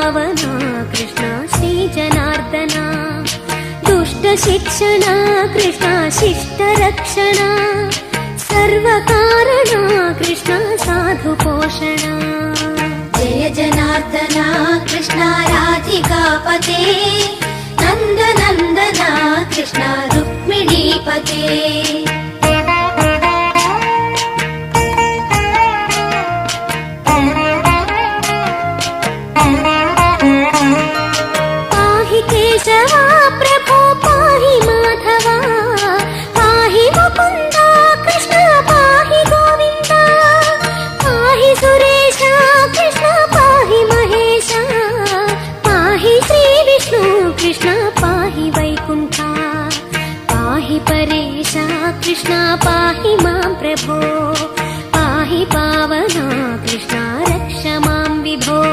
पावना कृष्ण श्रीजनार्दना दुष्टशिक्षणा कृष्ण शिष्टरक्षणा सर्वकारणा कृष्ण साधुपोषणा जय जनार्दना कृष्ण राधिकापते नन्दनन्दना कृष्ण रुक्मिणीपते पाहि केशवा प्रभो पाहि माधवा पाहि मुकुन्दा कृष्ण पाहि गोविन्दा पाहि सुरेशा कृष्ण पाहि महेशा पाहि श्रीविष्णु कृष्ण पाहि वैकुण्ठा पाहि परेशा कृष्ण पाहि मां प्रभो पाहि पावना कृष्ण